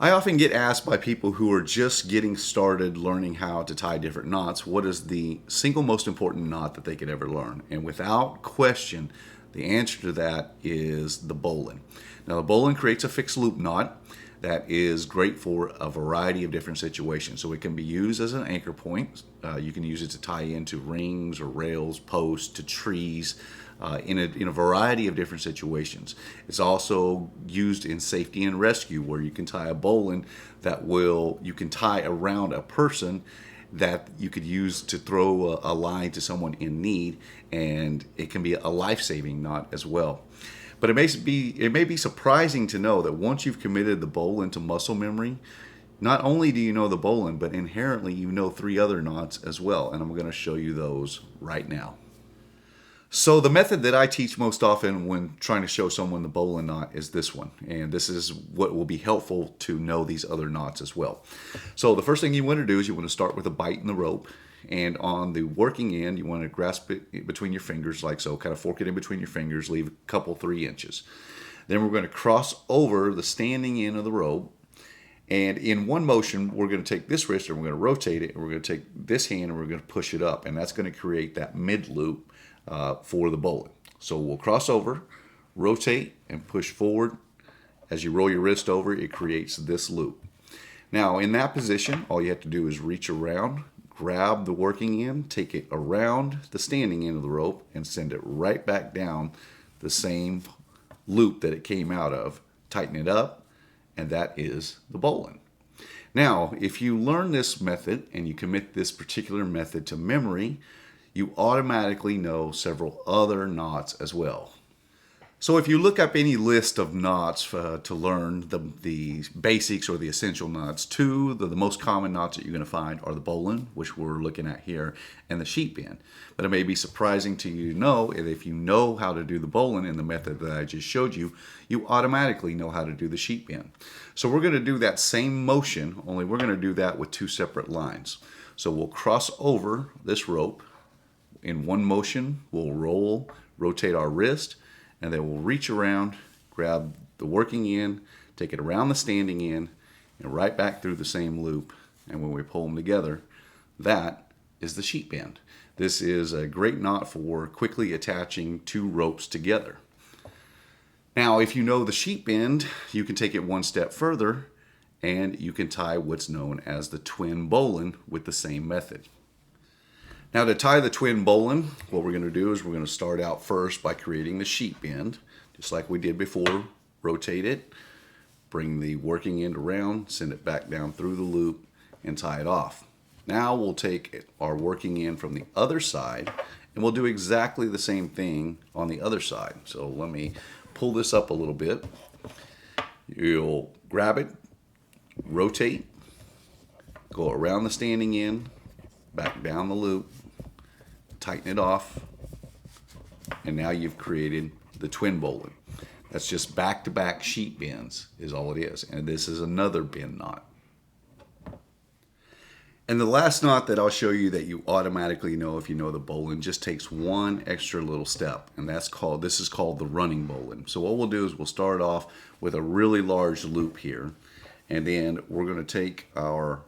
I often get asked by people who are just getting started learning how to tie different knots, what is the single most important knot that they could ever learn? And without question, the answer to that is the bowline. Now, the bowline creates a fixed loop knot that is great for a variety of different situations. So it can be used as an anchor point. You can use it to tie into rings or rails, posts, to trees, in a variety of different situations. It's also used in safety and rescue, where you can tie a bowline you can tie around a person that you could use to throw a line to someone in need, and it can be a life-saving knot as well. But it may be surprising to know that once you've committed the bowline to muscle memory, not only do you know the bowline, but inherently you know three other knots as well, and I'm going to show you those right now. So the method that I teach most often when trying to show someone the bowline knot is this one, and this is what will be helpful to know these other knots as well. So the first thing you want to do is you want to start with a bite in the rope, and on the working end you want to grasp it between your fingers like so, kind of fork it in between your fingers, leave a couple 3 inches. Then we're going to cross over the standing end of the rope, and in one motion we're going to take this wrist and we're going to rotate it, and we're going to take this hand and we're going to push it up, and that's going to create that mid loop for the bowline. So we'll cross over, rotate, and push forward. As you roll your wrist over, it creates this loop. Now, in that position, all you have to do is reach around, grab the working end, take it around the standing end of the rope, and send it right back down the same loop that it came out of. Tighten it up, and that is the bowline. Now, if you learn this method and you commit this particular method to memory, you automatically know several other knots as well. So if you look up any list of knots to learn the basics or the essential knots, the most common knots that you're going to find are the bowline, which we're looking at here, and the sheep bend. But it may be surprising to you to know that if you know how to do the bowline in the method that I just showed you, you automatically know how to do the sheep bend. So we're going to do that same motion, only we're going to do that with two separate lines. So we'll cross over this rope. In one motion, we'll rotate our wrist, and then we'll reach around, grab the working end, take it around the standing end, and right back through the same loop. And when we pull them together, that is the sheep bend. This is a great knot for quickly attaching two ropes together. Now, if you know the sheep bend, you can take it one step further, and you can tie what's known as the twin bowline with the same method. Now, to tie the twin bowline, what we're going to do is we're going to start out first by creating the sheep bend, just like we did before. Rotate it, bring the working end around, send it back down through the loop, and tie it off. Now we'll take our working end from the other side, and we'll do exactly the same thing on the other side. So let me pull this up a little bit. You'll grab it, rotate, go around the standing end, back down the loop, tighten it off, and now you've created the twin bowline. That's just back-to-back sheep bends is all it is, and this is another bend knot. And the last knot that I'll show you that you automatically know if you know the bowline just takes one extra little step, and this is called the running bowline. So what we'll do is we'll start off with a really large loop here, and then we're going to take our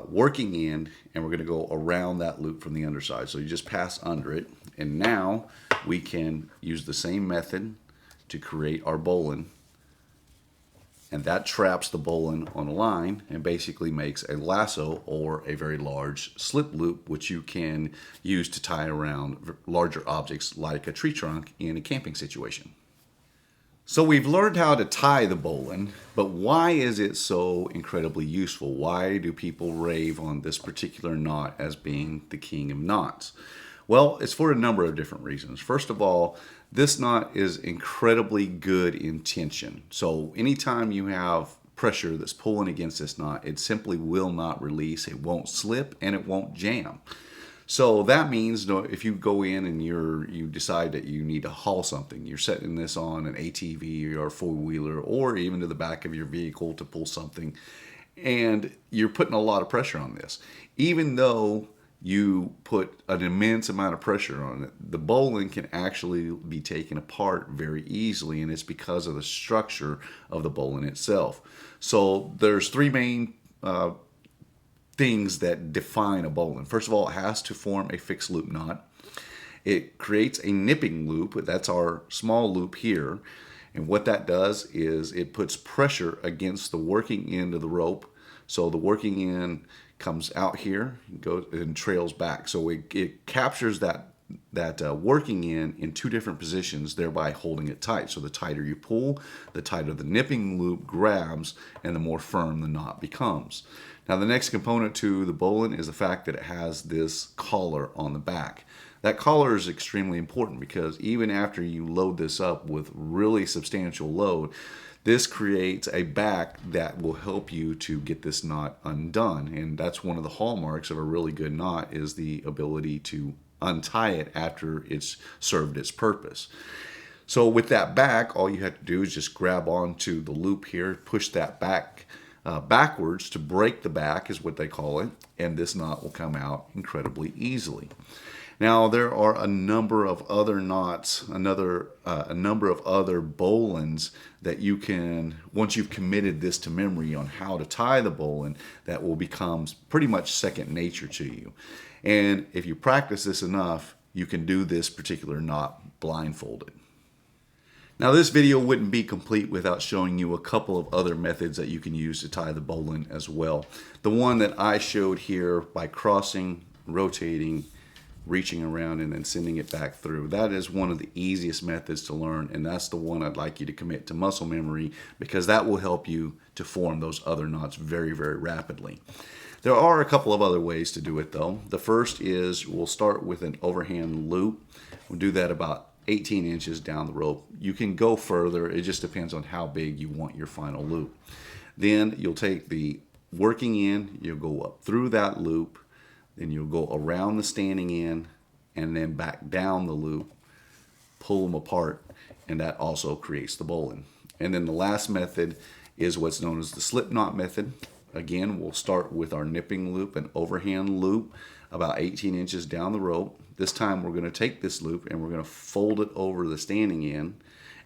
working end, and we're going to go around that loop from the underside. So you just pass under it, and now we can use the same method to create our bowline, and that traps the bowline on a line and basically makes a lasso or a very large slip loop, which you can use to tie around larger objects like a tree trunk in a camping situation. So we've learned how to tie the bowline, but why is it so incredibly useful? Why do people rave on this particular knot as being the king of knots? Well, it's for a number of different reasons. First of all, this knot is incredibly good in tension. So anytime you have pressure that's pulling against this knot, it simply will not release, it won't slip, and it won't jam. So that means if you go in and you decide that you need to haul something, you're setting this on an ATV or a four-wheeler or even to the back of your vehicle to pull something, and you're putting a lot of pressure on this. Even though you put an immense amount of pressure on it. The bowline can actually be taken apart very easily, and it's because of the structure of the bowline itself. So there's three main things that define a bowline. First of all, it has to form a fixed loop knot. It creates a nipping loop. That's our small loop here. And what that does is it puts pressure against the working end of the rope. So the working end comes out here, goes and trails back. So it captures that working end in two different positions, thereby holding it tight. So the tighter you pull, the tighter the nipping loop grabs, and the more firm the knot becomes. Now the next component to the bowline is the fact that it has this collar on the back. That collar is extremely important because even after you load this up with really substantial load, this creates a back that will help you to get this knot undone. And that's one of the hallmarks of a really good knot, is the ability to untie it after it's served its purpose. So with that back, all you have to do is just grab onto the loop here, push that back backwards to break the back is what they call it, and this knot will come out incredibly easily. Now there are a number of other knots, a number of other bowlines that you can, once you've committed this to memory on how to tie the bowline, that will become pretty much second nature to you. And if you practice this enough, you can do this particular knot blindfolded. Now this video wouldn't be complete without showing you a couple of other methods that you can use to tie the bowline as well. The one that I showed here by crossing, rotating, reaching around, and then sending it back through. That is one of the easiest methods to learn, and that's the one I'd like you to commit to muscle memory, because that will help you to form those other knots very, very rapidly. There are a couple of other ways to do it though. The first is we'll start with an overhand loop. We'll do that about 18 inches down the rope. You can go further, it just depends on how big you want your final loop. Then you'll take the working end, you'll go up through that loop, then you'll go around the standing end and then back down the loop, pull them apart, and that also creates the bowline. And then the last method is what's known as the slip knot method. Again, we'll start with our nipping loop and overhand loop about 18 inches down the rope. This time we're going to take this loop and we're going to fold it over the standing end,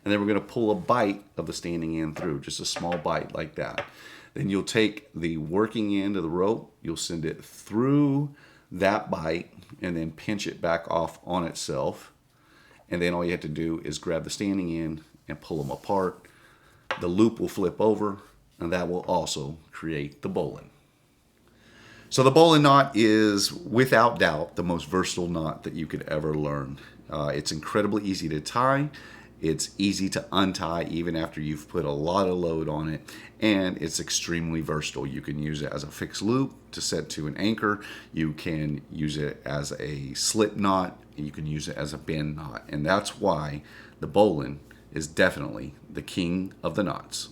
and then we're going to pull a bite of the standing end through, just a small bite like that. Then you'll take the working end of the rope, you'll send it through that bite and then pinch it back off on itself. And then all you have to do is grab the standing end and pull them apart. The loop will flip over, and that will also create the bowline. So the bowline knot is without doubt the most versatile knot that you could ever learn. It's incredibly easy to tie. It's easy to untie even after you've put a lot of load on it, and it's extremely versatile. You can use it as a fixed loop to set to an anchor. You can use it as a slip knot. You can use it as a bend knot, and that's why the bowline is definitely the king of the knots.